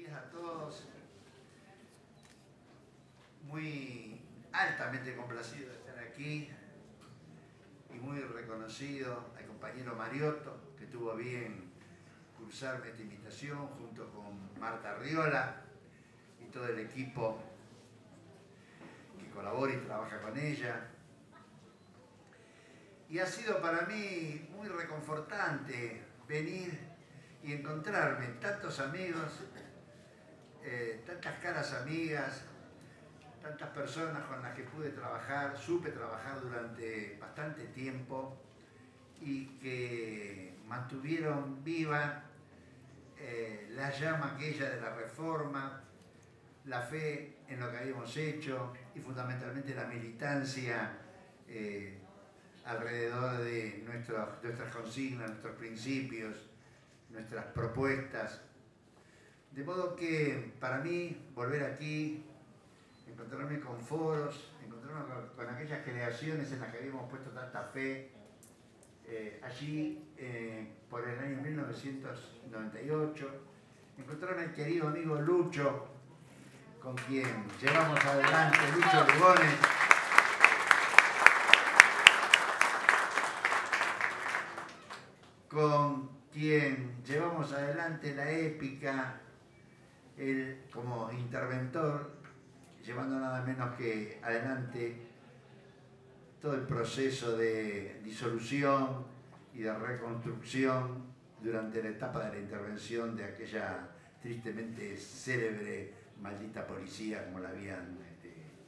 días a todos. Muy altamente complacido de estar aquí y muy reconocido al compañero Mariotto, que tuvo bien cursarme esta invitación junto con Marta Arriola y todo el equipo que colabora y trabaja con ella. Y ha sido para mí muy reconfortante venir y encontrarme tantos amigos, tantas caras amigas, tantas personas con las que pude trabajar, supe trabajar durante bastante tiempo y que mantuvieron viva la llama aquella de la reforma, la fe en lo que habíamos hecho y fundamentalmente la militancia alrededor de nuestras consignas, nuestros principios, nuestras propuestas. De modo que para mí volver aquí, encontrarme con foros, encontrarme con aquellas generaciones en las que habíamos puesto tanta fe, allí por el año 1998, encontrarme al querido amigo Lucho, con quien llevamos adelante, Lucho Lugones, con quien llevamos adelante la épica, él como interventor, llevando nada menos que adelante todo el proceso de disolución y de reconstrucción durante la etapa de la intervención de aquella tristemente célebre maldita policía, como la habían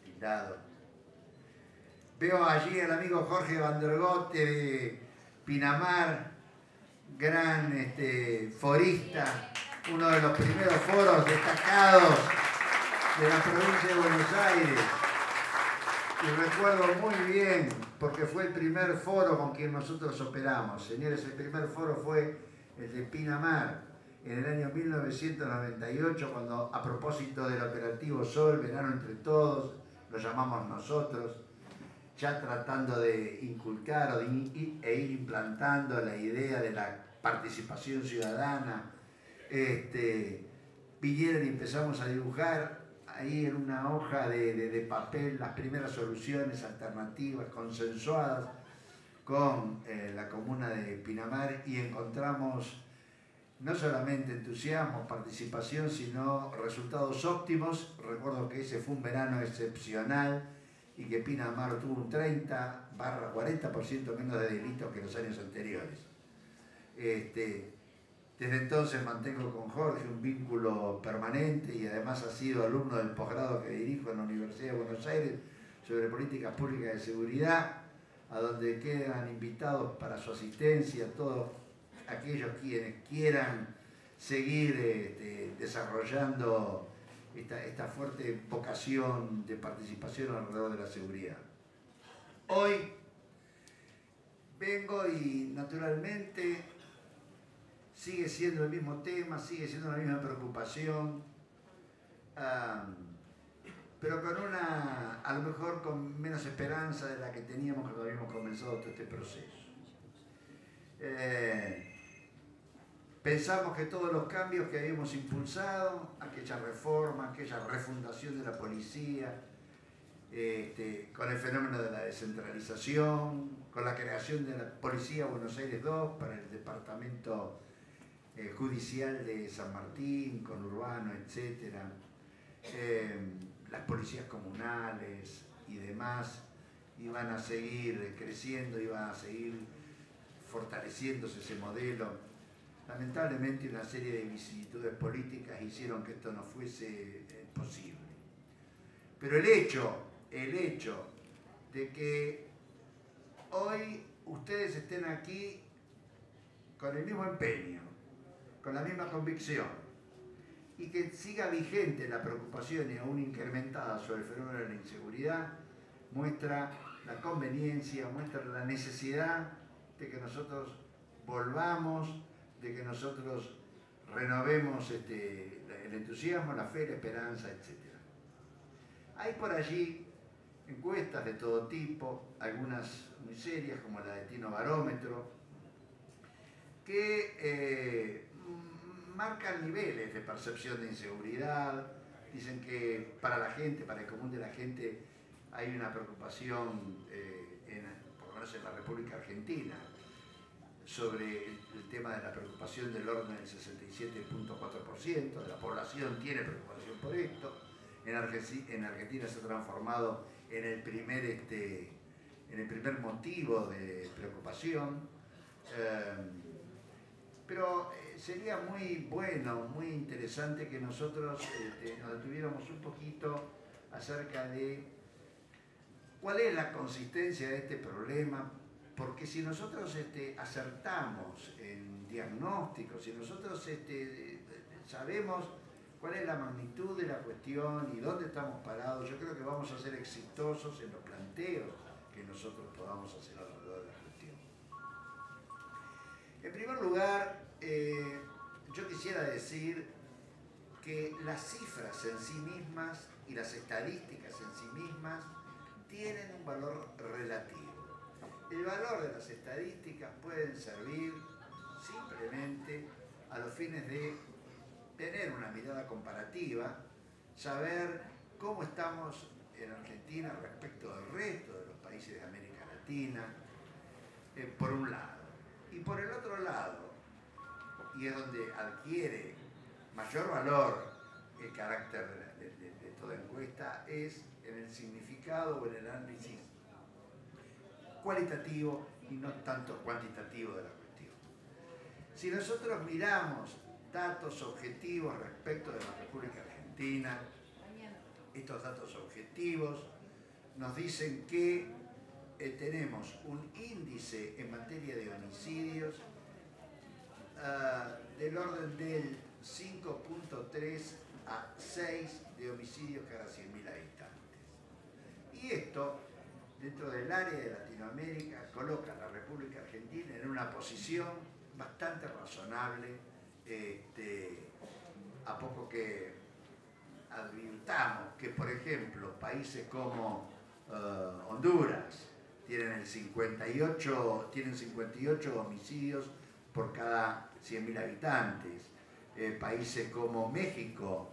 tildado. Veo allí al amigo Jorge Van der Gote de Pinamar, gran forista, uno de los primeros foros destacados de la provincia de Buenos Aires. Y recuerdo muy bien, porque fue el primer foro con quien nosotros operamos. Señores, el primer foro fue el de Pinamar, en el año 1998, cuando a propósito del operativo Sol, Verano entre Todos, lo llamamos nosotros, ya tratando de inculcar e ir implantando la idea de la participación ciudadana, vinieron y empezamos a dibujar ahí en una hoja de papel las primeras soluciones alternativas, consensuadas con la comuna de Pinamar, y encontramos no solamente entusiasmo, participación, sino resultados óptimos. Recuerdo que ese fue un verano excepcional y que Pinamar tuvo un 30-40% menos de delitos que los años anteriores. Desde entonces mantengo con Jorge un vínculo permanente y además ha sido alumno del posgrado que dirijo en la Universidad de Buenos Aires sobre políticas públicas de seguridad, a donde quedan invitados para su asistencia todos aquellos quienes quieran seguir desarrollando esta fuerte vocación de participación alrededor de la seguridad. Hoy vengo y naturalmente sigue siendo el mismo tema, sigue siendo la misma preocupación, pero con a lo mejor con menos esperanza de la que teníamos cuando habíamos comenzado todo este proceso. Pensamos que todos los cambios que habíamos impulsado, aquella reforma, aquella refundación de la policía, con el fenómeno de la descentralización, con la creación de la Policía Buenos Aires II para el departamento judicial de San Martín, con Urbano, etc., las policías comunales y demás iban a seguir creciendo, iban a seguir fortaleciéndose ese modelo. Lamentablemente una serie de vicisitudes políticas hicieron que esto no fuese posible. Pero el hecho de que hoy ustedes estén aquí con el mismo empeño, con la misma convicción, y que siga vigente la preocupación y aún incrementada sobre el fenómeno de la inseguridad, muestra la conveniencia, muestra la necesidad de que nosotros volvamos, de que nosotros renovemos el entusiasmo, la fe, la esperanza, etc. Hay por allí encuestas de todo tipo, algunas muy serias como la de Tino Barómetro, que marcan niveles de percepción de inseguridad. Dicen que para la gente, para el común de la gente, hay una preocupación, por lo menos en la República Argentina, sobre el tema de la preocupación del orden del 67.4% de la población tiene preocupación por esto. En Argentina se ha transformado en el primer motivo de preocupación. Pero sería muy bueno, muy interesante que nosotros nos detuviéramos un poquito acerca de cuál es la consistencia de este problema, porque si nosotros acertamos en diagnóstico, si nosotros sabemos cuál es la magnitud de la cuestión y dónde estamos parados, yo creo que vamos a ser exitosos en los planteos que nosotros podamos hacer alrededor de la cuestión. En primer lugar, yo quisiera decir que las cifras en sí mismas y las estadísticas en sí mismas tienen un valor relativo. El valor de las estadísticas pueden servir simplemente a los fines de tener una mirada comparativa, saber cómo estamos en Argentina respecto al resto de los países de América Latina, por un lado. Y por el otro lado, y es donde adquiere mayor valor el carácter de toda encuesta, es en el significado o en el análisis cualitativo y no tanto cuantitativo de la cuestión. Si nosotros miramos datos objetivos respecto de la República Argentina, estos datos objetivos nos dicen que tenemos un índice en materia de homicidios del orden del 5.3 a 6 de homicidios cada 100.000 habitantes. Y esto, dentro del área de Latinoamérica, coloca a la República Argentina en una posición bastante razonable, a poco que advirtamos que, por ejemplo, países como Honduras tienen 58 homicidios por cada 100.000 habitantes, países como México,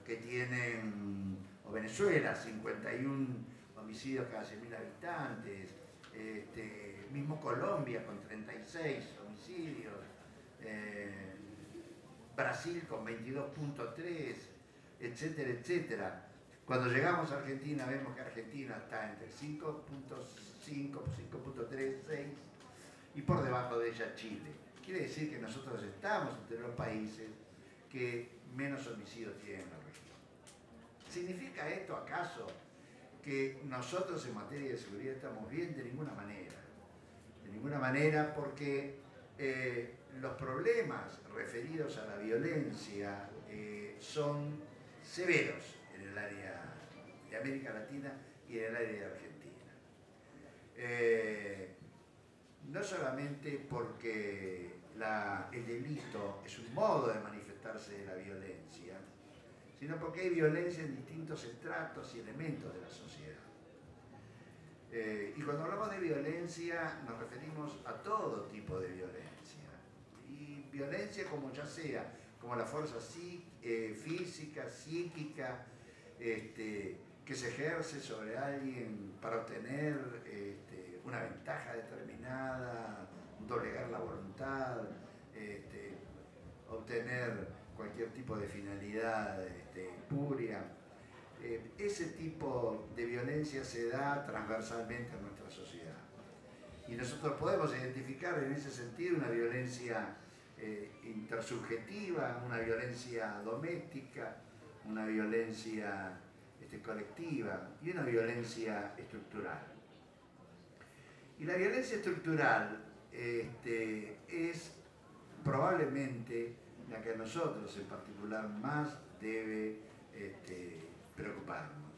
que tienen, o Venezuela, 51 homicidios cada 100.000 habitantes, mismo Colombia con 36 homicidios, Brasil con 22.3, etcétera, etcétera. Cuando llegamos a Argentina vemos que Argentina está entre 5.5, 5.3, 6 y por debajo de ella Chile. Quiere decir que nosotros estamos entre los países que menos homicidios tienen en la región. ¿Significa esto acaso que nosotros en materia de seguridad estamos bien? De ninguna manera. De ninguna manera, porque los problemas referidos a la violencia son severos en el área de América Latina y en el área de Argentina. No solamente porque el delito es un modo de manifestarse de la violencia, sino porque hay violencia en distintos estratos y elementos de la sociedad. Y cuando hablamos de violencia nos referimos a todo tipo de violencia. Y violencia como ya sea, como la fuerza física, psíquica, que se ejerce sobre alguien para obtener una ventaja determinada, doblegar la voluntad, obtener cualquier tipo de finalidad espuria. Ese tipo de violencia se da transversalmente en nuestra sociedad. Y nosotros podemos identificar en ese sentido una violencia intersubjetiva, una violencia doméstica, una violencia colectiva y una violencia estructural. Y la violencia estructural es probablemente la que a nosotros en particular más debe preocuparnos,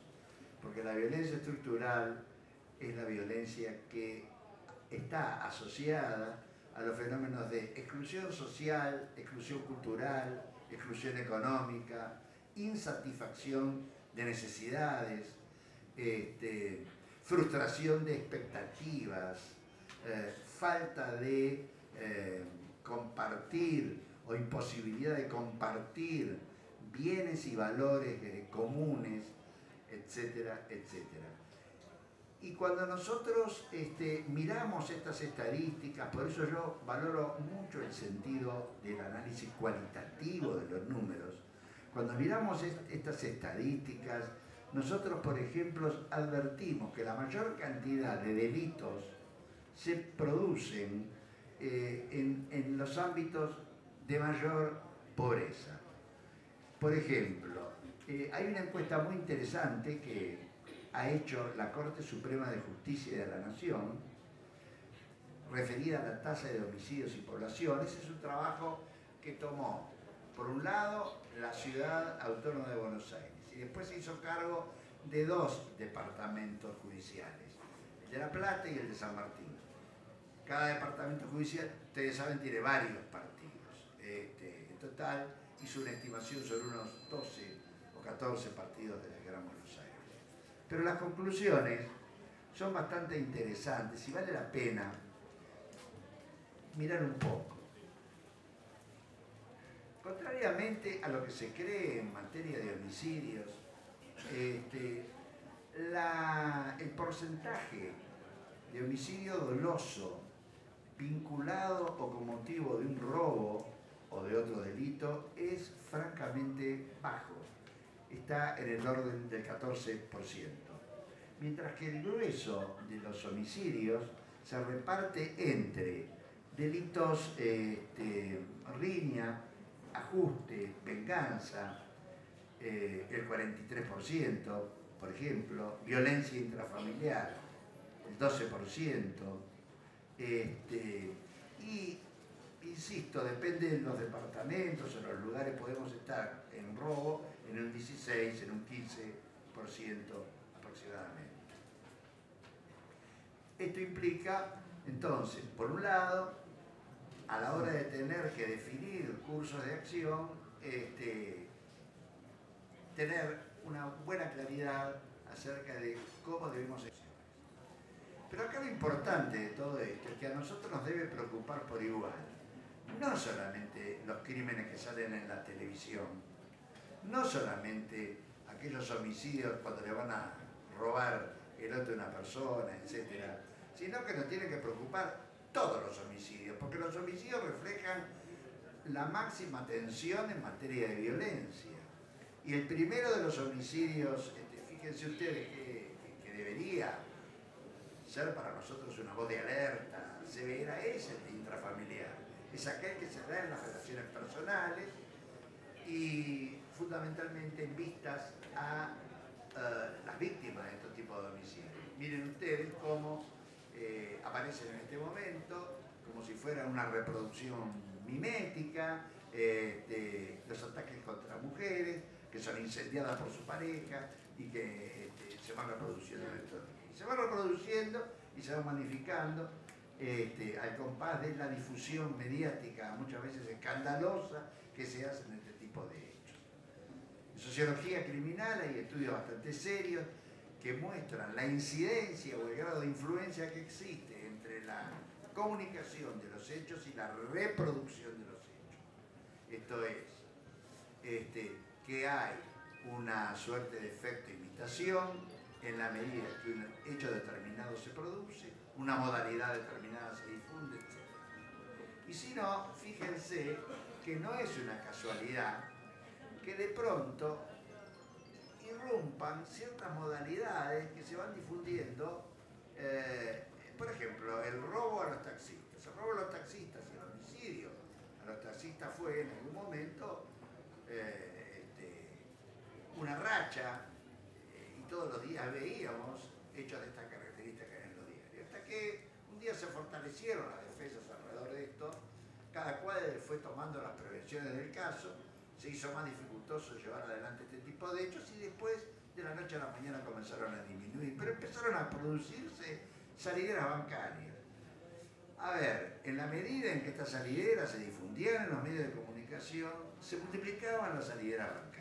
porque la violencia estructural es la violencia que está asociada a los fenómenos de exclusión social, exclusión cultural, exclusión económica, insatisfacción de necesidades, frustración de expectativas, falta de compartir o imposibilidad de compartir bienes y valores comunes, etcétera, etcétera. Y cuando nosotros miramos estas estadísticas, por eso yo valoro mucho el sentido del análisis cualitativo de los números, cuando miramos estas estadísticas, nosotros, por ejemplo, advertimos que la mayor cantidad de delitos se producen en los ámbitos de mayor pobreza. Por ejemplo, hay una encuesta muy interesante que ha hecho la Corte Suprema de Justicia de la Nación, referida a la tasa de homicidios y población. Ese es un trabajo que tomó, por un lado, la Ciudad Autónoma de Buenos Aires, y después se hizo cargo de 2 departamentos judiciales, el de La Plata y el de San Martín. Cada departamento judicial, ustedes saben, tiene varios partidos. En total hizo una estimación sobre unos 12 o 14 partidos de la Gran Buenos Aires. Pero las conclusiones son bastante interesantes y vale la pena mirar un poco. Contrariamente a lo que se cree en materia de homicidios, el porcentaje de homicidio doloso vinculado o con motivo de un robo o de otro delito es francamente bajo. Está en el orden del 14%. Mientras que el grueso de los homicidios se reparte entre delitos riña, ajuste, venganza, el 43%, por ejemplo, violencia intrafamiliar, el 12%, y insisto, depende de los departamentos o los lugares, podemos estar en robo en un 16, en un 15% aproximadamente. Esto implica, entonces, por un lado, a la hora de tener que definir cursos de acción, tener una buena claridad acerca de cómo debemos accionar. Pero acá lo importante de todo esto es que a nosotros nos debe preocupar por igual, no solamente los crímenes que salen en la televisión, no solamente aquellos homicidios cuando le van a robar el otro de una persona, etc., sino que nos tiene que preocupar todos los homicidios, porque los homicidios reflejan la máxima tensión en materia de violencia. Y el primero de los homicidios, fíjense ustedes que debería ser para nosotros una voz de alerta severa, es el de intrafamiliar. Es aquel que se da en las relaciones personales y fundamentalmente en vistas a las víctimas de estos tipos de homicidios. Miren ustedes cómo aparecen en este momento, como si fuera una reproducción mimética, de los ataques contra mujeres, que son incendiadas por su pareja y que se van reproduciendo en estos días. Se van reproduciendo y se van magnificando al compás de la difusión mediática, muchas veces escandalosa, que se hace en este tipo de hechos. En sociología criminal hay estudios bastante serios que muestran la incidencia o el grado de influencia que existe entre la comunicación de los hechos y la reproducción de los hechos. Esto es, que hay una suerte de efecto imitación en la medida que un hecho determinado se produce, una modalidad determinada se difunde, etc. Y si no, fíjense que no es una casualidad que de pronto irrumpan ciertas modalidades que se van difundiendo, por ejemplo, el robo a los taxistas. El robo a los taxistas y el homicidio a los taxistas fue en algún momento una racha, y todos los días veíamos hechos de estas características en los diarios. Hasta que un día se fortalecieron las defensas alrededor de esto, cada cual fue tomando las prevenciones del caso, se hizo más dificultoso llevar adelante este tipo de hechos y después de la noche a la mañana comenzaron a disminuir, pero empezaron a producirse salideras bancarias. A ver, en la medida en que estas salideras se difundían en los medios de comunicación, se multiplicaban las salideras bancarias.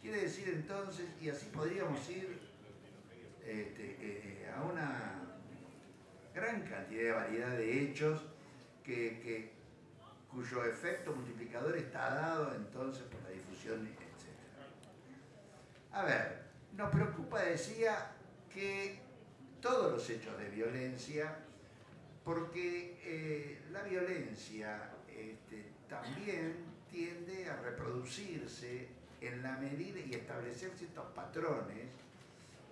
Quiere decir entonces, y así podríamos ir a una gran cantidad de variedad de hechos cuyo efecto multiplicador está dado entonces por la difusión, etc. A ver, nos preocupa, decía, que todos los hechos de violencia, porque la violencia también tiende a reproducirse en la medida y establecer ciertos patrones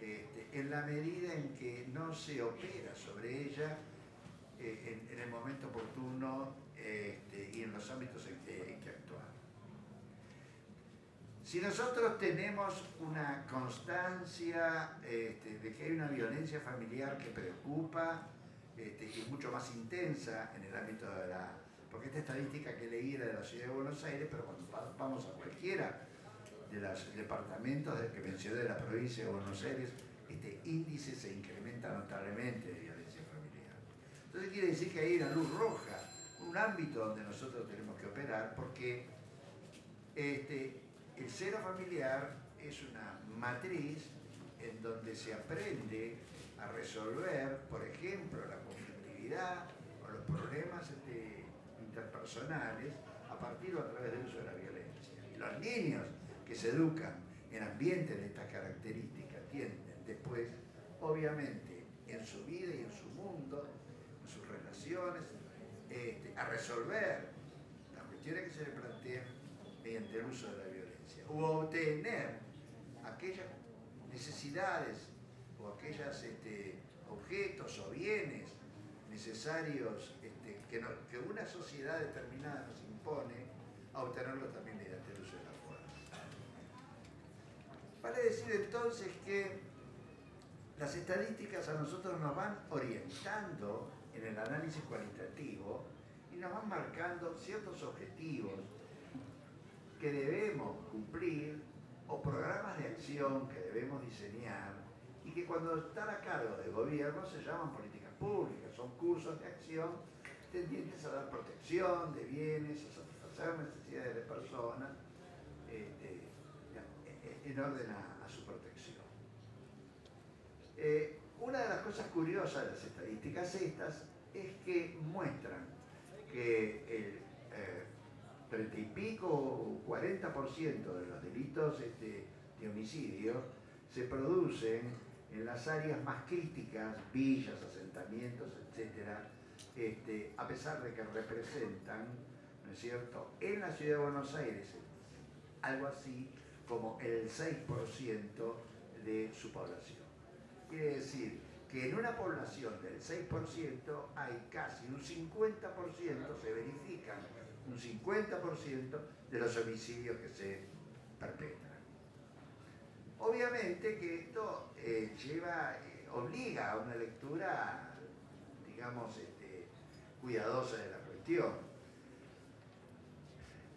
en la medida en que no se opera sobre ella en el momento oportuno y en los ámbitos en que actuar. Si nosotros tenemos una constancia de que hay una violencia familiar que preocupa y es mucho más intensa en el ámbito de la... Porque esta estadística que leí era de la Ciudad de Buenos Aires, pero cuando vamos a cualquiera de los departamentos que mencioné de la provincia de Buenos Aires, este índice se incrementa notablemente de violencia familiar. Entonces quiere decir que hay una luz roja, un ámbito donde nosotros tenemos que operar, porque el seno familiar es una matriz en donde se aprende a resolver, por ejemplo, la conflictividad o los problemas interpersonales a partir o a través del uso de la violencia. Y los niños que se educan en ambientes de estas características tienden después, obviamente, en su vida y en su mundo, en sus relaciones, a resolver las cuestiones que se le plantean mediante el uso de la violencia, o a obtener aquellas necesidades o aquellos objetos o bienes necesarios que una sociedad determinada nos impone, a obtenerlo también mediante el uso de la fuerza. Vale decir entonces que las estadísticas a nosotros nos van orientando en el análisis cualitativo y nos van marcando ciertos objetivos que debemos cumplir o programas de acción que debemos diseñar y que cuando están a cargo del gobierno se llaman políticas públicas, son cursos de acción tendientes a dar protección de bienes, a satisfacer necesidades de personas en orden a su protección. Una de las cosas curiosas de las estadísticas estas es que muestran que el 30 y pico, 40% de los delitos de homicidio se producen en las áreas más críticas, villas, asentamientos, etcétera, a pesar de que representan, ¿no es cierto?, en la Ciudad de Buenos Aires algo así como el 6% de su población. Quiere decir que en una población del 6% hay casi un 50%, se verifican un 50% de los homicidios que se perpetran. Obviamente que esto obliga a una lectura, digamos, cuidadosa de la cuestión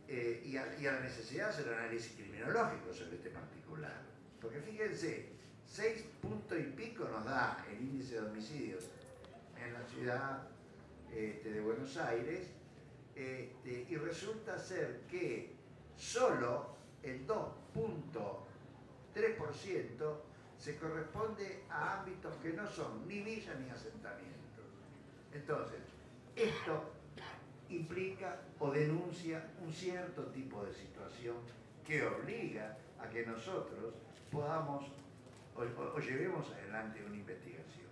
y a la necesidad de hacer un análisis criminológico sobre este particular. Porque fíjense, 6 puntos y pico nos da el índice de homicidios en la ciudad de Buenos Aires, y resulta ser que solo el 2,3% se corresponde a ámbitos que no son ni villas ni asentamientos. Entonces, esto implica o denuncia un cierto tipo de situación que obliga a que nosotros podamos o llevemos adelante una investigación.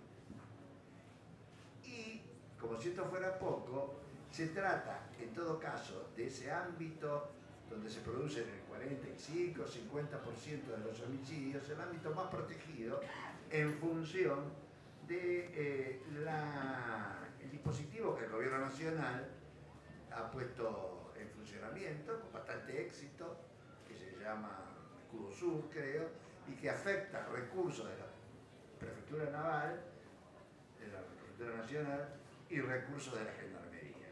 Y, como si esto fuera poco, se trata, en todo caso, de ese ámbito donde se producen el 45 o 50% de los homicidios, el ámbito más protegido en función de el dispositivo que el Gobierno Nacional ha puesto en funcionamiento con bastante éxito, que se llama Escudo Sur, creo, y que afecta recursos de la Prefectura Naval, de la Prefectura Nacional y recursos de la Gendarmería.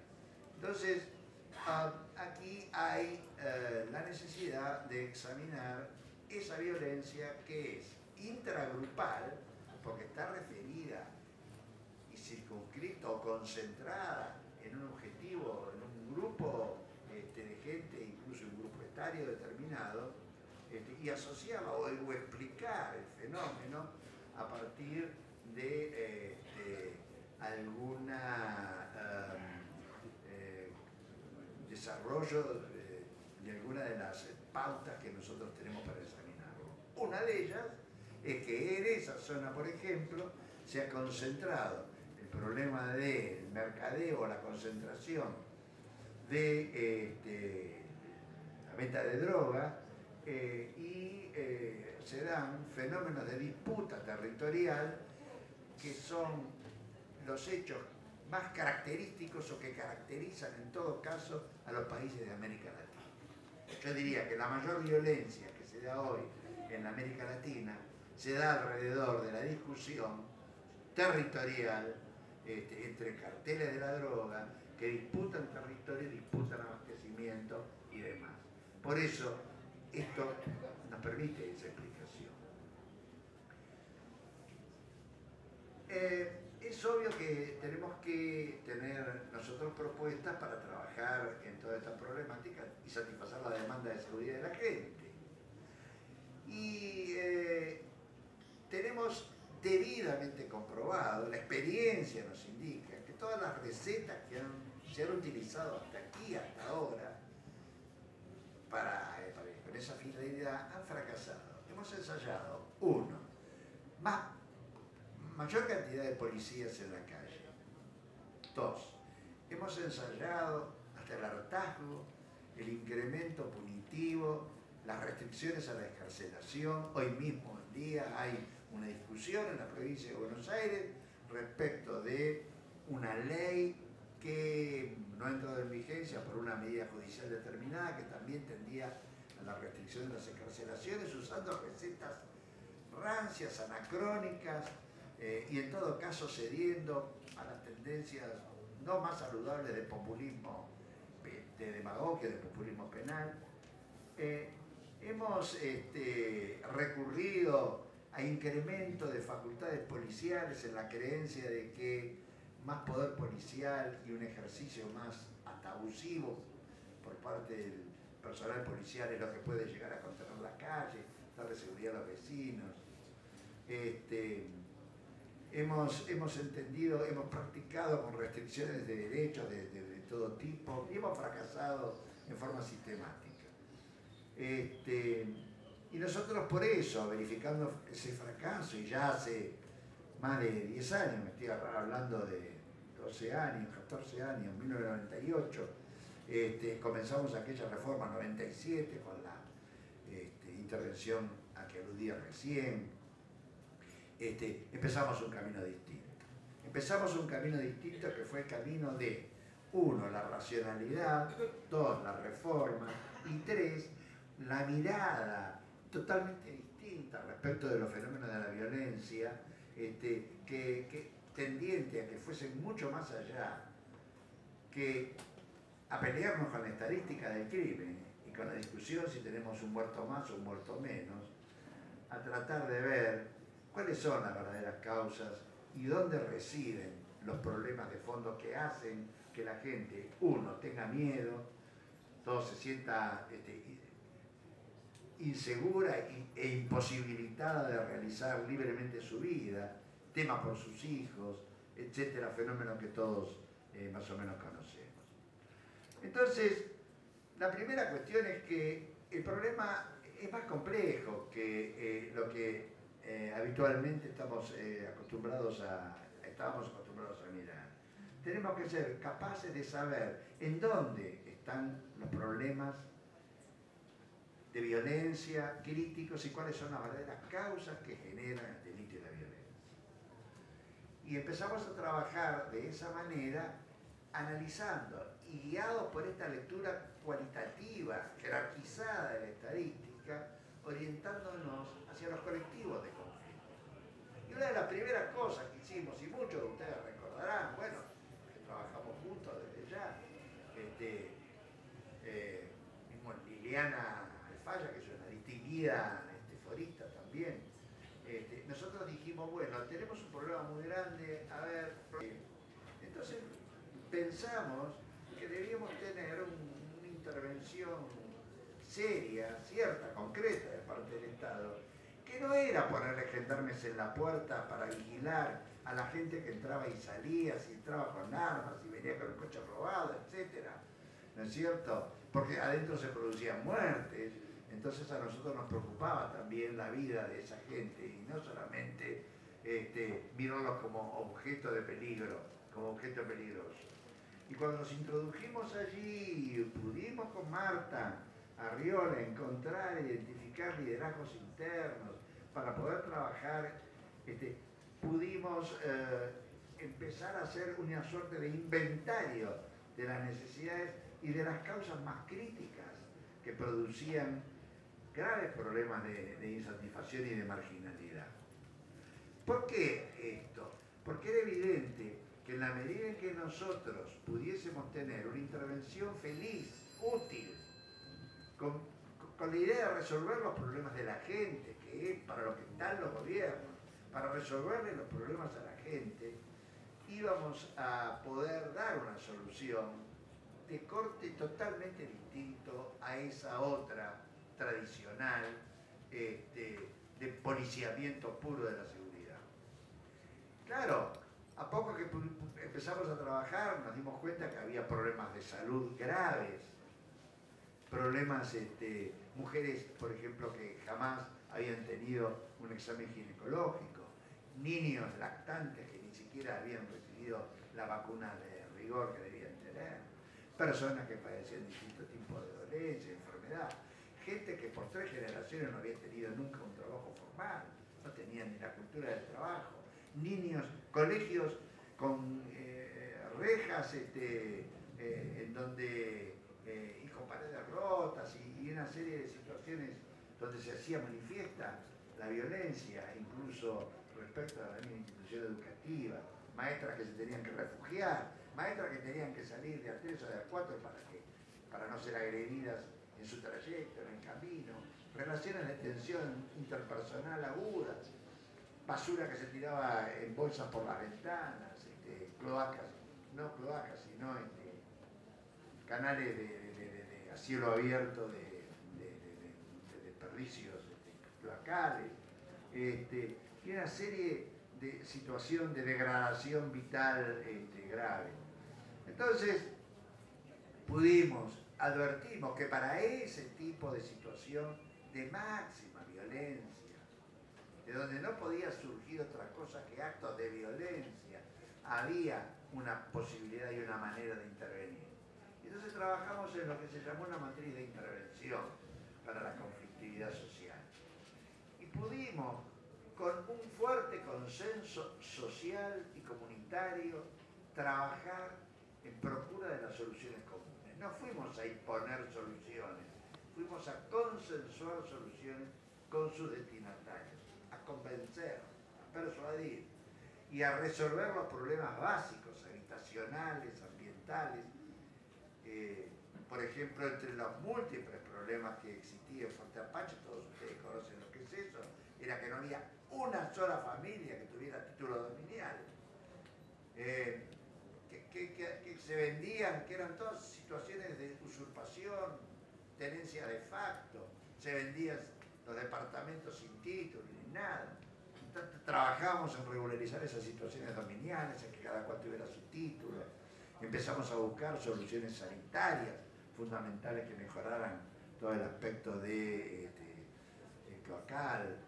Entonces, aquí hay la necesidad de examinar esa violencia que es intragrupal, porque está referida y circunscrita o concentrada en un objetivo, en un grupo de gente, incluso un grupo etario determinado, y asociarla o explicar el fenómeno a partir de alguna de desarrollo de algunas de las pautas que nosotros tenemos para examinarlo. Una de ellas es que en esa zona, por ejemplo, se ha concentrado el problema del mercadeo, la concentración de la venta de droga y se dan fenómenos de disputa territorial que son los hechos más característicos o que caracterizan en todo caso a los países de América Latina. Yo diría que la mayor violencia que se da hoy en América Latina se da alrededor de la discusión territorial entre carteles de la droga que disputan territorio, disputan abastecimiento y demás. Por eso, esto nos permite esa explicación. Es obvio que tenemos que tener nosotros propuestas para trabajar en toda esta problemática y satisfacer la demanda de seguridad de la gente. Y tenemos debidamente comprobado, la experiencia nos indica que todas las recetas que se han utilizado hasta aquí, hasta ahora, con esa finalidad, han fracasado. Hemos ensayado, uno, mayor cantidad de policías en la calle. Dos, hemos ensayado hasta el hartazgo, el incremento punitivo, las restricciones a la excarcelación. Hoy mismo en día hay una discusión en la provincia de Buenos Aires respecto de una ley que no ha entrado en vigencia por una medida judicial determinada que también tendía a la restricción de las excarcelaciones usando recetas rancias, anacrónicas y en todo caso cediendo a las tendencias no más saludables de populismo, de demagogia, de populismo penal. Hemos recurrido a incremento de facultades policiales en la creencia de que más poder policial y un ejercicio más hasta abusivo por parte del personal policial es lo que puede llegar a contener la calle, darle seguridad a los vecinos. Hemos entendido, hemos practicado con restricciones de derechos de todo tipo y hemos fracasado en forma sistemática. Y nosotros por eso, verificando ese fracaso, y ya hace más de 10 años, me estoy hablando de 12 años, 14 años, en 1998, comenzamos aquella reforma 97 con la intervención a que aludía recién. Empezamos un camino distinto. Empezamos un camino distinto que fue el camino de, 1, la racionalidad, 2, la reforma, y 3, la mirada totalmente distinta respecto de los fenómenos de la violencia, que tendiente a que fuesen mucho más allá que a pelearnos con la estadística del crimen y con la discusión si tenemos un muerto más o un muerto menos, a tratar de ver cuáles son las verdaderas causas y dónde residen los problemas de fondo que hacen que la gente, 1, tenga miedo, 2, se sienta insegura e imposibilitada de realizar libremente su vida, tema por sus hijos, etcétera, fenómenos que todos más o menos conocemos. Entonces, la primera cuestión es que el problema es más complejo que lo que habitualmente estábamos acostumbrados a mirar. Tenemos que ser capaces de saber en dónde están los problemas de violencia críticos y cuáles son las verdaderas causas que generan el delito y la violencia. Y empezamos a trabajar de esa manera, analizando y guiados por esta lectura cualitativa, jerarquizada de la estadística, orientándonos hacia los colectivos de conflicto. Y una de las primeras cosas que hicimos, y muchos de ustedes recordarán, bueno, que trabajamos juntos desde ya, mismo Liliana Alfaya, que es una distinguida forista también, nosotros dijimos, bueno, tenemos un problema muy grande, a ver, entonces pensamos que debíamos tener una intervención seria, cierta, concreta de parte del Estado, que no era ponerle gendarmes en la puerta para vigilar a la gente que entraba y salía, si entraba con armas, si venía con el coche robado, etc. ¿no es cierto? Porque adentro se producían muertes, entonces a nosotros nos preocupaba también la vida de esa gente y no solamente mirarlos como objeto de peligro, como objeto peligroso. Y cuando nos introdujimos allí, pudimos con Marta Arriola encontrar e identificar liderazgos internos para poder trabajar, pudimos empezar a hacer una suerte de inventario de las necesidades y de las causas más críticas que producían graves problemas de insatisfacción y de marginalidad. ¿Por qué esto? Porque era evidente que en la medida en que nosotros pudiésemos tener una intervención feliz, útil, con la idea de resolver los problemas de la gente, que es para lo que están los gobiernos, para resolverle los problemas a la gente, íbamos a poder dar una solución de corte totalmente distinto a esa otra tradicional de policiamiento puro de la seguridad. Claro, a poco que empezamos a trabajar nos dimos cuenta que había problemas de salud graves, problemas, mujeres, por ejemplo, que jamás habían tenido un examen ginecológico, niños lactantes que ni siquiera habían recibido la vacuna de rigor que debían tener, personas que padecían distintos tipos de dolencia, enfermedad, gente que por 3 generaciones no había tenido nunca un trabajo formal, no tenían ni la cultura del trabajo, niños, colegios con rejas en donde y con paredes rotas y una serie de situaciones donde se hacía manifiesta la violencia, incluso respecto a la misma institución educativa, maestras que se tenían que refugiar, maestras que tenían que salir de A3 o de A4 para no ser agredidas en su trayecto, en el camino, relaciones de tensión interpersonal agudas, basura que se tiraba en bolsas por las ventanas, cloacas, no cloacas, sino canales a cielo abierto de desperdicios cloacales, y una serie de situación de degradación vital grave. Entonces, advertimos que para ese tipo de situación de máxima violencia, de donde no podía surgir otra cosa que actos de violencia, había una posibilidad y una manera de intervenir. Entonces trabajamos en lo que se llamó una matriz de intervención para la conflictividad social. Y pudimos, con un fuerte consenso social y comunitario, trabajar en procura de las soluciones comunes. No fuimos a imponer soluciones, fuimos a consensuar soluciones con sus destinatarios, a convencer, a persuadir y a resolver los problemas básicos, habitacionales, ambientales. Por ejemplo, entre los múltiples problemas que existían en Fuerte Apache, todos ustedes conocen lo que es eso, era que no había una sola familia que tuviera título dominial, que se vendían, que eran todas situaciones de usurpación, tenencia de facto, se vendían los departamentos sin título ni nada. Entonces, trabajamos en regularizar esas situaciones dominiales, en que cada cual tuviera su título. Empezamos a buscar soluciones sanitarias fundamentales que mejoraran todo el aspecto de cloacal.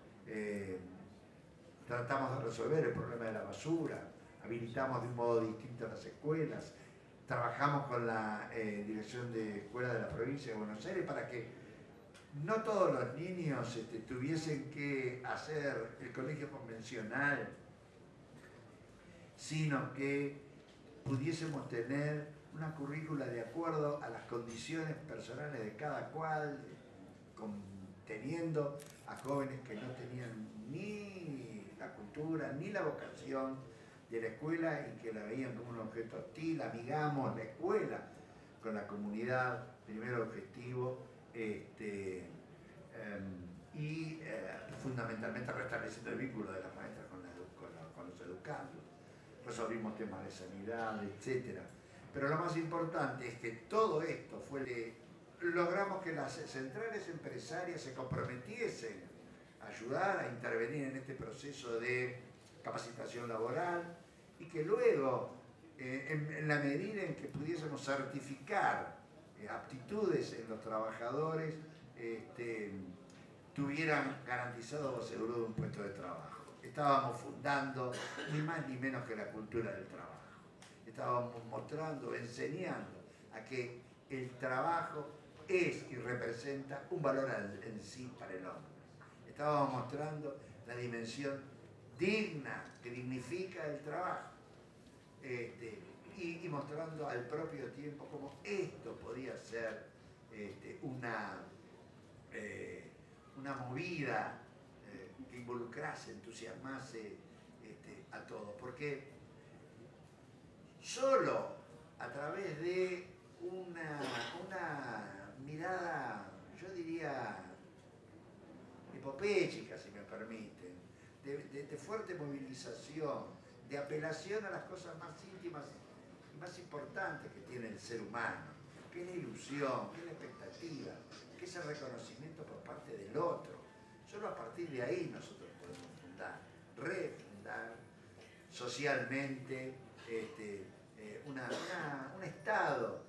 Tratamos de resolver el problema de la basura, habilitamos de un modo distinto las escuelas, trabajamos con la Dirección de Escuelas de la Provincia de Buenos Aires para que no todos los niños tuviesen que hacer el colegio convencional, sino que pudiésemos tener una currícula de acuerdo a las condiciones personales de cada cual, teniendo a jóvenes que no tenían ni la cultura ni la vocación de la escuela y que la veían como un objeto hostil. Amigamos la escuela con la comunidad, primer objetivo, y fundamentalmente restableciendo el vínculo de las maestras con los educandos. Resolvimos temas de sanidad, etc. Pero lo más importante es que todo esto logramos que las centrales empresarias se comprometiesen a ayudar a intervenir en este proceso de capacitación laboral y que luego, en la medida en que pudiésemos certificar aptitudes en los trabajadores tuvieran garantizado o asegurado un puesto de trabajo. Estábamos fundando ni más ni menos que la cultura del trabajo. Estábamos mostrando, enseñando a que el trabajo es y representa un valor en sí para el hombre. Estábamos mostrando la dimensión digna que dignifica el trabajo. Y mostrando al propio tiempo cómo esto podía ser una movida que involucrase, entusiasmase a todos. Porque solo a través de una mirada, yo diría, hipopéchica, si me permiten, de fuerte movilización, de apelación a las cosas más íntimas y más importantes que tiene el ser humano, que es la ilusión, que es la expectativa, que es el reconocimiento por parte del otro. Solo a partir de ahí nosotros podemos refundar socialmente un Estado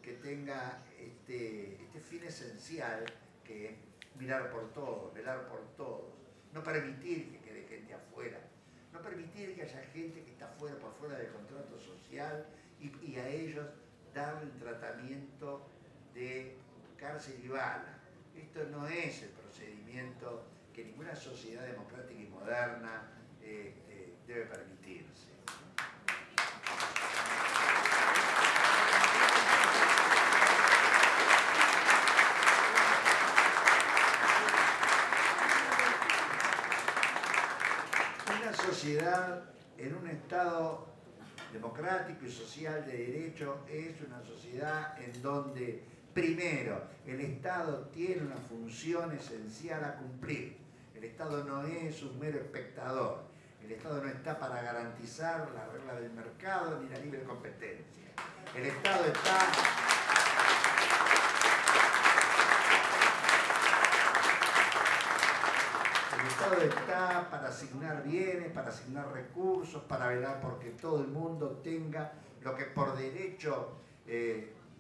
que tenga este fin esencial, que es mirar por todos, velar por todos, no permitir que quede gente afuera, no permitir que haya gente que está fuera, por fuera del contrato social y a ellos darle un tratamiento de cárcel y bala. Esto no es el procedimiento que ninguna sociedad democrática y moderna debe permitirse. Una sociedad en un Estado democrático y social de derecho es una sociedad en donde, primero, el Estado tiene una función esencial a cumplir. El Estado no es un mero espectador. El Estado no está para garantizar la regla del mercado ni la libre competencia. El Estado está para asignar bienes, para asignar recursos, para velar porque todo el mundo tenga lo que por derecho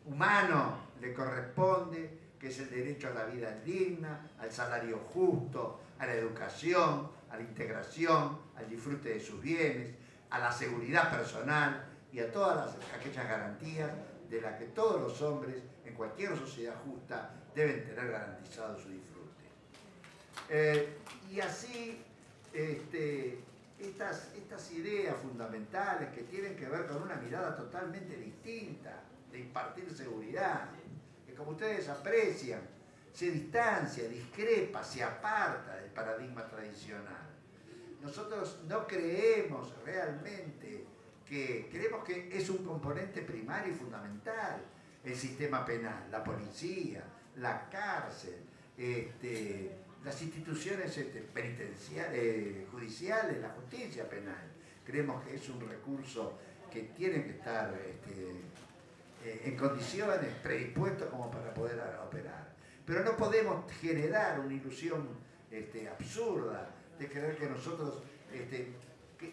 humano le corresponde, que es el derecho a la vida digna, al salario justo, a la educación, a la integración, al disfrute de sus bienes, a la seguridad personal y a todas aquellas garantías de las que todos los hombres en cualquier sociedad justa deben tener garantizado su disfrute. Y así estas ideas fundamentales que tienen que ver con una mirada totalmente distinta de impartir seguridad, que como ustedes aprecian, se distancia, discrepa, se aparta del paradigma tradicional. Nosotros no creemos realmente creemos que es un componente primario y fundamental el sistema penal, la policía, la cárcel, las instituciones penitenciarias, judiciales, la justicia penal. Creemos que es un recurso que tiene que estar en condiciones, predispuesto como para poder operar. Pero no podemos generar una ilusión absurda de creer que nosotros,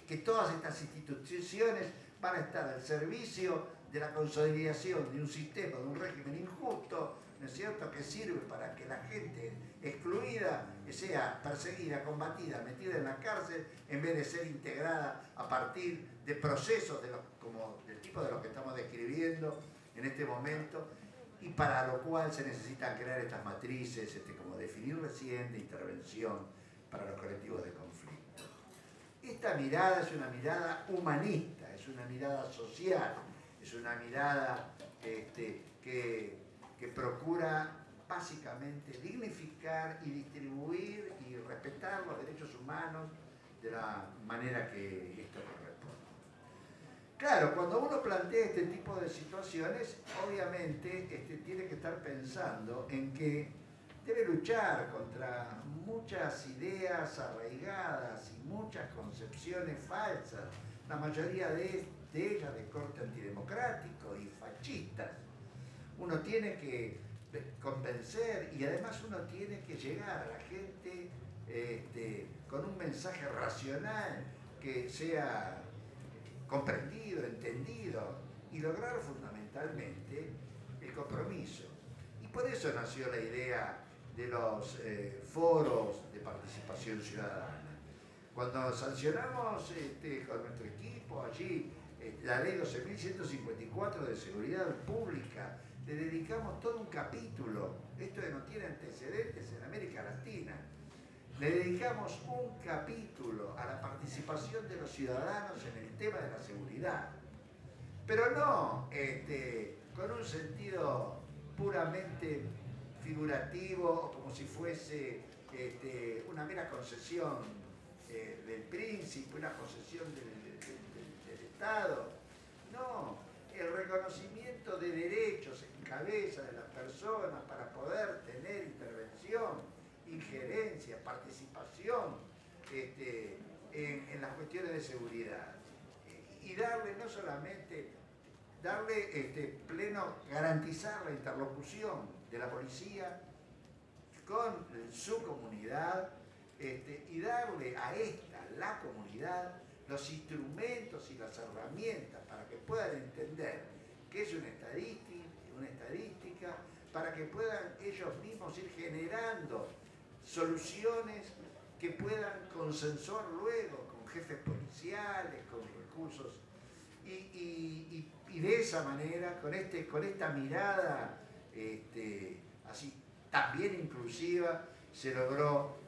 que todas estas instituciones van a estar al servicio de la consolidación de un sistema, de un régimen injusto, ¿no es cierto?, que sirve para que la gente excluida sea perseguida, combatida, metida en la cárcel, en vez de ser integrada a partir de procesos como del tipo de los que estamos describiendo en este momento, y para lo cual se necesitan crear estas matrices, como definí recién, de intervención para los colectivos de conflicto. Esta mirada es una mirada humanista, es una mirada social, es una mirada que procura básicamente dignificar y distribuir y respetar los derechos humanos de la manera que esto corresponde. Claro, cuando uno plantea este tipo de situaciones, obviamente tiene que estar pensando en que debe luchar contra muchas ideas arraigadas y muchas concepciones falsas, la mayoría de ellas de corte antidemocrático y fascistas. Uno tiene que convencer y además uno tiene que llegar a la gente con un mensaje racional que sea comprendido, entendido y lograr fundamentalmente el compromiso compromiso. Y por eso nació la idea de los foros de participación ciudadana. Cuando sancionamos con nuestro equipo allí la ley 12.154 de seguridad pública, le dedicamos todo un capítulo, esto no tiene antecedentes en América Latina, le dedicamos un capítulo a la participación de los ciudadanos en el tema de la seguridad, pero no con un sentido puramente figurativo o como si fuese una mera concesión del príncipe, una concesión del Estado. No, el reconocimiento de derechos en cabeza de las personas para poder tener intervención, injerencia, participación en las cuestiones de seguridad. Y darle no solamente, garantizar la interlocución de la policía con su comunidad y darle a la comunidad, los instrumentos y las herramientas para que puedan entender qué es una estadística, para que puedan ellos mismos ir generando soluciones que puedan consensuar luego con jefes policiales, con recursos, y de esa manera, con esta mirada así también inclusiva, se logró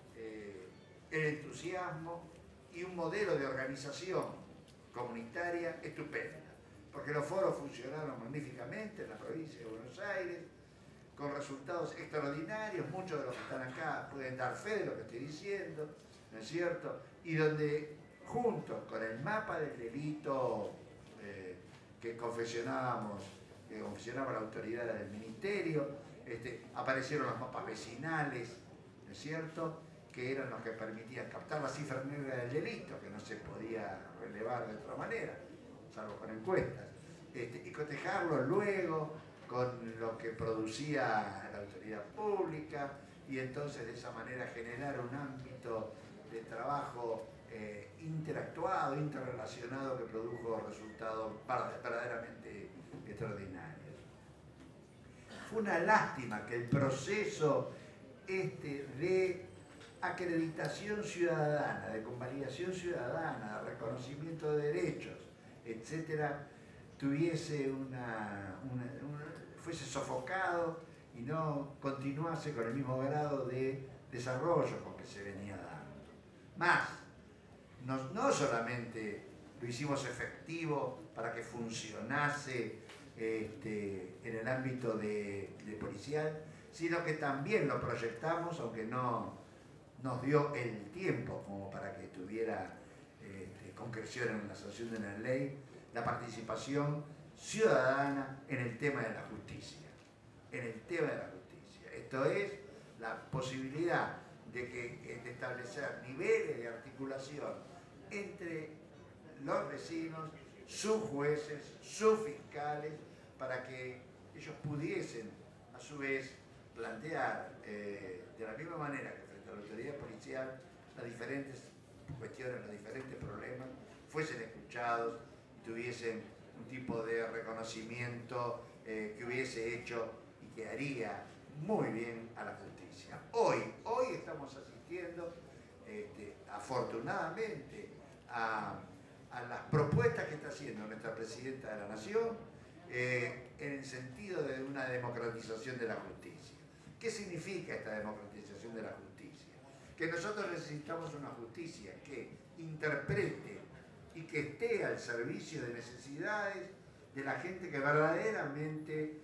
el entusiasmo y un modelo de organización comunitaria estupenda, porque los foros funcionaron magníficamente en la provincia de Buenos Aires, con resultados extraordinarios. Muchos de los que están acá pueden dar fe de lo que estoy diciendo, ¿no es cierto? Y donde, junto con el mapa del delito que confeccionaba la autoridad del ministerio, aparecieron los mapas vecinales, ¿no es cierto?, que eran los que permitían captar la cifra negra del delito, que no se podía relevar de otra manera, salvo con encuestas, y cotejarlo luego con lo que producía la autoridad pública, y entonces de esa manera generar un ámbito de trabajo interactuado, interrelacionado, que produjo resultados verdaderamente extraordinarios. Fue una lástima que el proceso de acreditación ciudadana, de convalidación ciudadana, de reconocimiento de derechos, etcétera, fuese sofocado y no continuase con el mismo grado de desarrollo con que se venía dando. Más, no solamente lo hicimos efectivo para que funcionase en el ámbito de policial, sino que también lo proyectamos, aunque no nos dio el tiempo como para que tuviera concreción en la sanción de una ley, la participación ciudadana en el tema de la justicia. Esto es la posibilidad de establecer niveles de articulación entre los vecinos, sus jueces, sus fiscales, para que ellos pudiesen a su vez plantear de la misma manera que frente a la autoridad policial las diferentes cuestiones, los diferentes problemas, fuesen escuchados y tuviesen un tipo de reconocimiento que hubiese hecho y que haría muy bien a la justicia. Hoy estamos asistiendo afortunadamente a las propuestas que está haciendo nuestra Presidenta de la Nación en el sentido de una democratización de la justicia. ¿Qué significa esta democratización de la justicia? Que nosotros necesitamos una justicia que interprete y que esté al servicio de necesidades de la gente que verdaderamente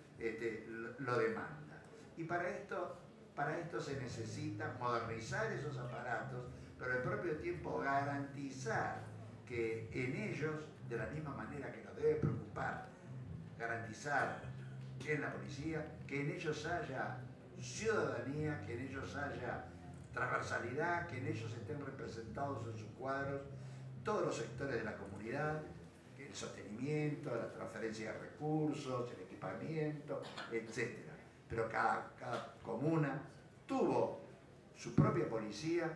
lo demanda. Y para esto se necesita modernizar esos aparatos, pero al propio tiempo garantizar que en ellos, de la misma manera que nos debe preocupar, garantizar en la policía, que en ellos haya ciudadanía, que en ellos haya transversalidad, que en ellos estén representados en sus cuadros todos los sectores de la comunidad, el sostenimiento, la transferencia de recursos, el equipamiento, etc. Pero cada comuna tuvo su propia policía,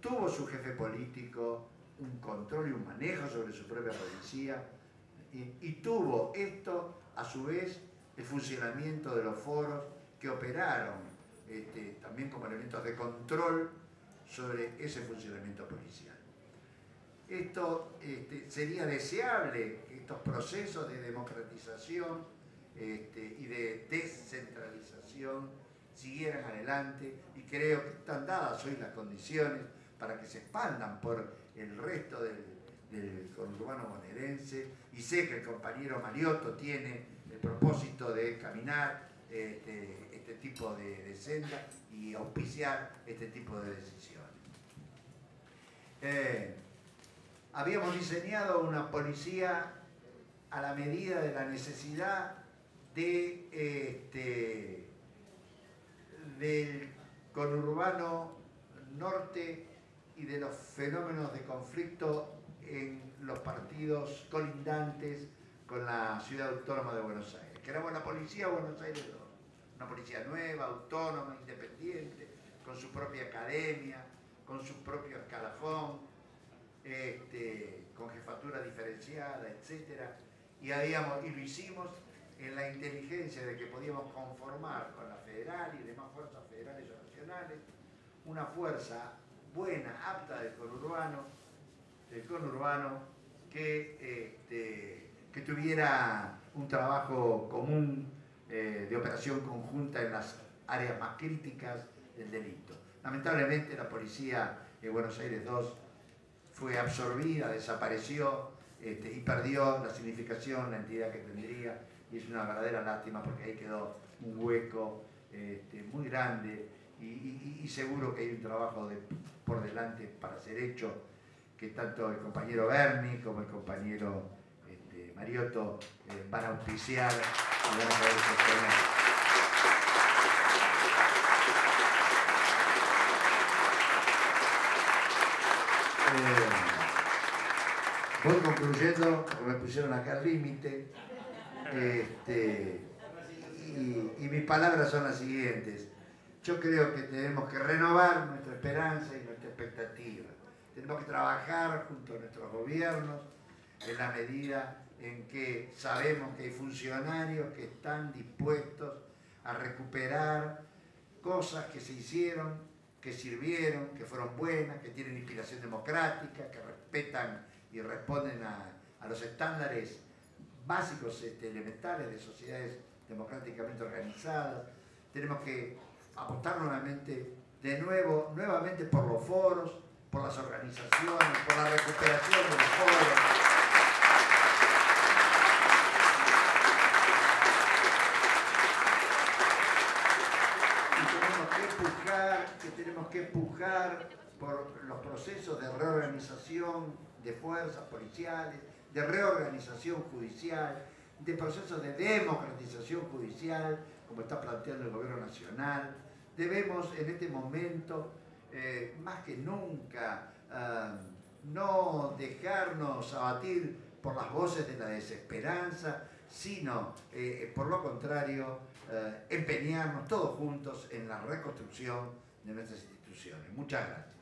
tuvo su jefe político, un control y un manejo sobre su propia policía, y tuvo esto, a su vez, el funcionamiento de los foros que operaron también como elementos de control sobre ese funcionamiento policial. Esto sería deseable que estos procesos de democratización y de descentralización siguieran adelante, y creo que están dadas hoy las condiciones para que se expandan por el resto del conurbano bonaerense, y sé que el compañero Mariotto tiene el propósito de caminar este tipo de senda y auspiciar este tipo de decisiones. Habíamos diseñado una policía a la medida de la necesidad del conurbano norte y de los fenómenos de conflicto en los partidos colindantes con la ciudad autónoma de Buenos Aires. Queremos la policía Buenos Aires 2, una policía nueva, autónoma, independiente, con su propia academia, con su propio escalafón, con jefatura diferenciada, etc. Y lo hicimos en la inteligencia de que podíamos conformar con la federal y demás fuerzas federales o nacionales una fuerza buena, apta del conurbano que tuviera un trabajo común de operación conjunta en las áreas más críticas del delito. Lamentablemente la policía de Buenos Aires 2 fue absorbida, desapareció y perdió la significación, la entidad que tendría, y es una verdadera lástima porque ahí quedó un hueco muy grande y seguro que hay un trabajo por delante para ser hecho, que tanto el compañero Berni como el compañero Mariotto van a auspiciar y van a poder sostener. Voy concluyendo, porque me pusieron acá al límite, y mis palabras son las siguientes. Yo creo que tenemos que renovar nuestra esperanza y nuestra expectativa. Tenemos que trabajar junto a nuestros gobiernos en la medida en que sabemos que hay funcionarios que están dispuestos a recuperar cosas que se hicieron, que sirvieron, que fueron buenas, que tienen inspiración democrática, que respetan y responden a los estándares básicos elementales de sociedades democráticamente organizadas. Tenemos que apostar nuevamente por los foros, por las organizaciones, por la recuperación de los foros. Tenemos que empujar por los procesos de reorganización de fuerzas policiales, de reorganización judicial, de procesos de democratización judicial, como está planteando el gobierno nacional. Debemos en este momento, más que nunca, no dejarnos abatir por las voces de la desesperanza, sino, por lo contrario, empeñarnos todos juntos en la reconstrucción de nuestras instituciones. Muchas gracias.